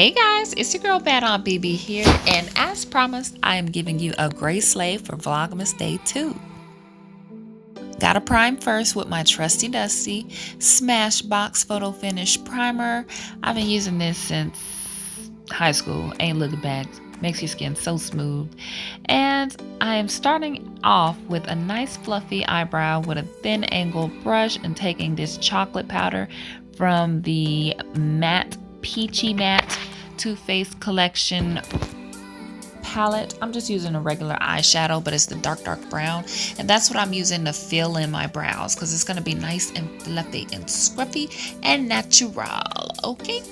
Hey guys, it's your girl Bad Aunt BB here, and as promised, I am giving you a gray sleigh for Vlogmas Day 2. Gotta prime first with my trusty dusty Smashbox Photo Finish Primer. I've been using this since high school, ain't looking back, makes your skin so smooth. And I am starting off with a nice fluffy eyebrow with a thin angle brush and taking this chocolate powder from the matte Peachy Matte Too Faced Collection palette. I'm just using a regular eyeshadow, but it's the dark brown, and that's what I'm using to fill in my brows because it's going to be nice and fluffy and scruffy and natural. Okay,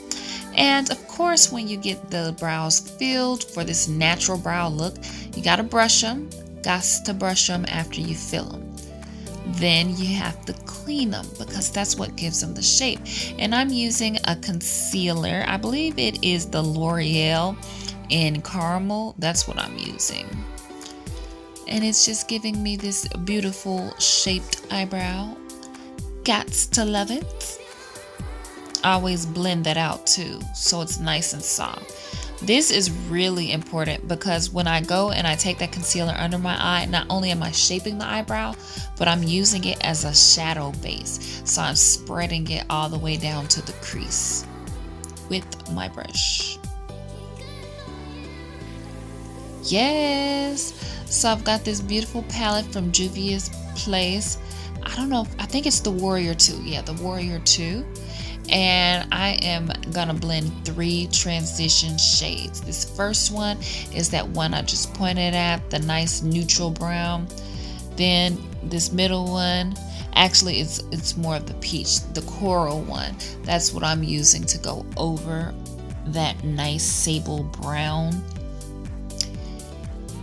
and of course, when you get the brows filled for this natural brow look, you got to brush them. Got to brush them after you fill them. Then you have to clean them because that's what gives them the shape. And I'm using a concealer. I believe it is the L'Oreal in Caramel. That's what I'm using. And it's just giving me this beautiful shaped eyebrow. Gots to love it. I always blend that out too, so it's nice and soft. This is really important because when I go and I take that concealer under my eye, not only am I shaping the eyebrow, but I'm using it as a shadow base. So I'm spreading it all the way down to the crease with my brush. Yes! So I've got this beautiful palette from Juvia's Place. I don't know, I think it's the Warrior 2. Yeah, the Warrior 2. And I am gonna blend 3 transition shades. This first one is that one I just pointed at, the nice neutral brown. Then this middle one, actually it's more of the peach, the coral one. That's what I'm using to go over that nice sable brown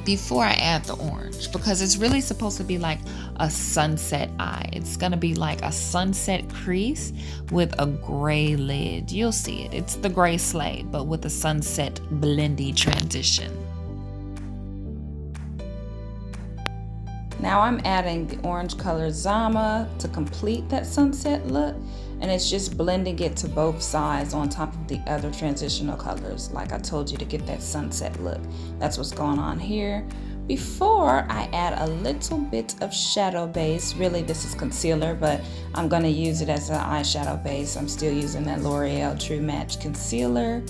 before I add the orange, because it's really supposed to be like a sunset eye. It's gonna be like a sunset crease with a gray lid. You'll see it. It's the gray sleigh, but with a sunset blendy transition. Now I'm adding the orange color Zama to complete that sunset look, and it's just blending it to both sides on top of the other transitional colors, like I told you, to get that sunset look. That's what's going on here. Before I add a little bit of shadow base, really this is concealer, but I'm gonna use it as an eyeshadow base. I'm still using that L'Oreal True Match concealer,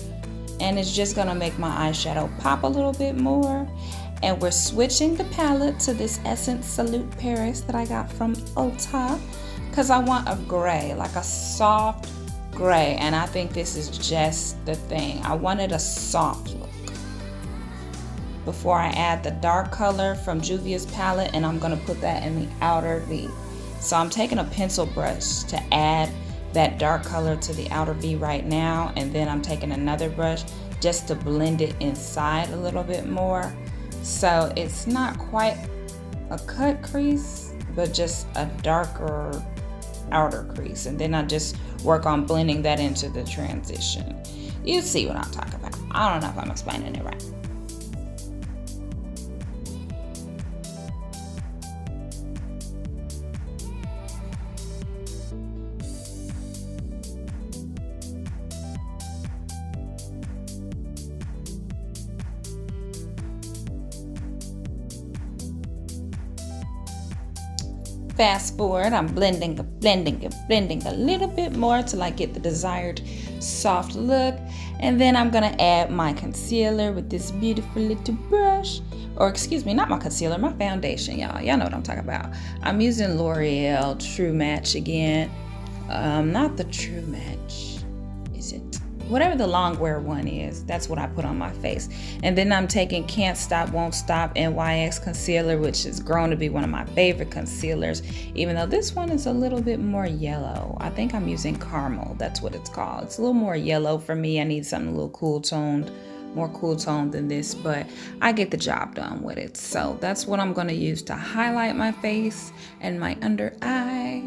and it's just gonna make my eyeshadow pop a little bit more. And we're switching the palette to this Essence Salut Paris that I got from Ulta because I want a gray, like a soft gray, and I think this is just the thing. I wanted a soft look. Before I add the dark color from Juvia's palette, and I'm gonna put that in the outer V. So I'm taking a pencil brush to add that dark color to the outer V right now, and then I'm taking another brush just to blend it inside a little bit more. So it's not quite a cut crease, but just a darker outer crease. And then I just work on blending that into the transition. You see what I'm talking about. I don't know if I'm explaining it right. Fast forward, I'm blending a little bit more till I get the desired soft look. And then I'm gonna add my concealer with this beautiful little brush. Or excuse me, not my concealer, my foundation, y'all. Y'all know what I'm talking about. I'm using L'Oreal True Match again. Not the True Match. Is it? Whatever the long wear one is, that's what I put on my face. And then I'm taking Can't Stop, Won't Stop NYX concealer, which has grown to be one of my favorite concealers, even though this one is a little bit more yellow. I think I'm using Caramel, that's what it's called. It's a little more yellow for me. I need something a little cool toned, more cool toned than this, but I get the job done with it. So that's what I'm gonna use to highlight my face and my under eye.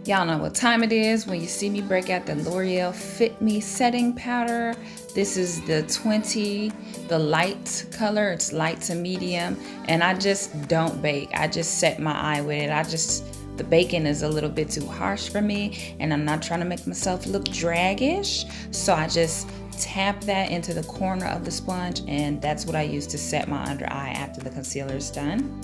Y'all know what time it is when you see me break out the L'Oreal Fit Me setting powder. This is the 20, the light color. It's light to medium, and I just don't bake. I just set my eye with it. The baking is a little bit too harsh for me, and I'm not trying to make myself look draggish. So I just tap that into the corner of the sponge, and that's what I use to set my under eye after the concealer is done.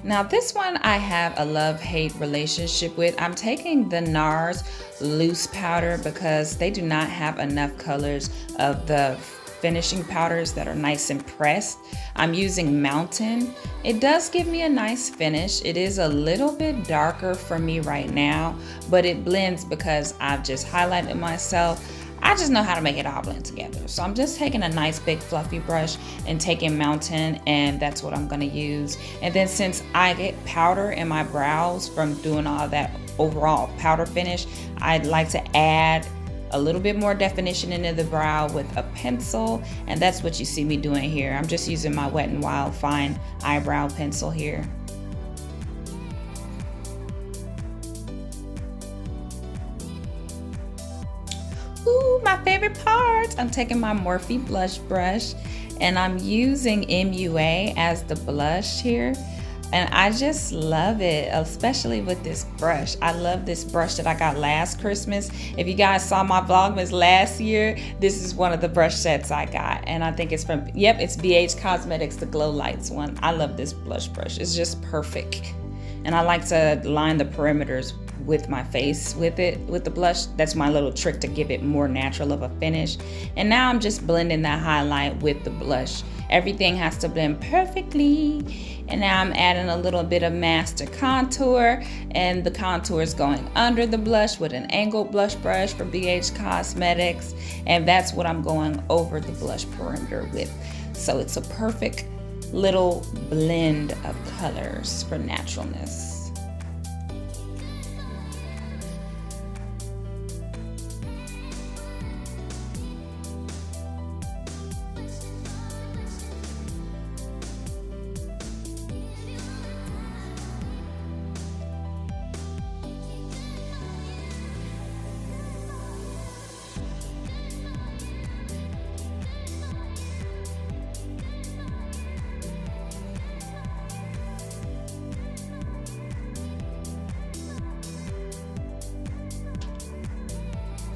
Now this one I have a love-hate relationship with. I'm taking the NARS loose powder because they do not have enough colors of the finishing powders that are nice and pressed. I'm using Mountain. It does give me a nice finish. It is a little bit darker for me right now, but it blends because I've just highlighted myself. I just know how to make it all blend together. So I'm just taking a nice big fluffy brush and taking Mountain, and that's what I'm gonna use. And then since I get powder in my brows from doing all that overall powder finish, I'd like to add a little bit more definition into the brow with a pencil, and that's what you see me doing here. I'm just using my Wet n Wild Fine eyebrow pencil here. Ooh, my favorite part. I'm taking my Morphe blush brush and I'm using MUA as the blush here. And I just love it, especially with this brush. I love this brush that I got last Christmas. If you guys saw my Vlogmas last year, this is one of the brush sets I got. And I think it's from, yep, it's BH Cosmetics, the Glow Lights one. I love this blush brush. It's just perfect. And I like to line the perimeters with my face with the blush. That's my little trick to give it more natural of a finish. And now I'm just blending that highlight with the blush. Everything has to blend perfectly. And now I'm adding a little bit of master contour, and the contour is going under the blush with an angled blush brush from BH Cosmetics, and that's what I'm going over the blush perimeter with. So it's a perfect little blend of colors for naturalness.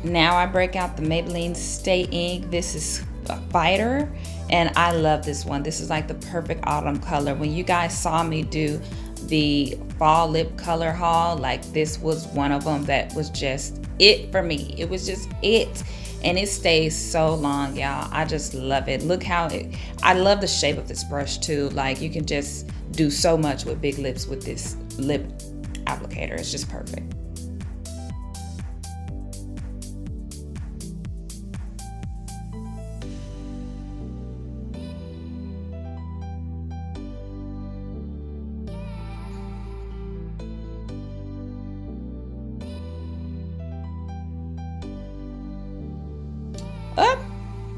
Now I break out the Maybelline Stay Ink. This is a fighter, and I love this one. This is like the perfect autumn color. When you guys saw me do the fall lip color haul, like this was one of them that was just it for me. It was just it. And it stays so long, y'all. I just love it. Look how I love the shape of this brush too. Like you can just do so much with big lips with this lip applicator. It's just perfect. Up,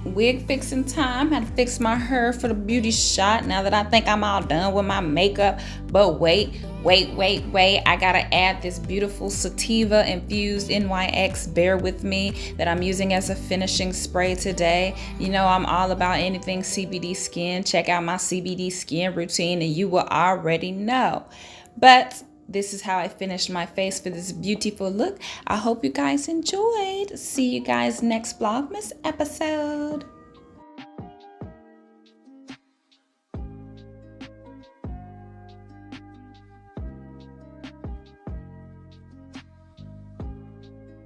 wig fixing time. Had to fix my hair for the beauty shot now that I think I'm all done with my makeup. But wait, I gotta add this beautiful sativa infused NYX Bear With Me that I'm using as a finishing spray today. You know I'm all about anything CBD skin. Check out my CBD skin routine and you will already know. But this is how I finished my face for this beautiful look. I hope you guys enjoyed. See you guys next Vlogmas episode.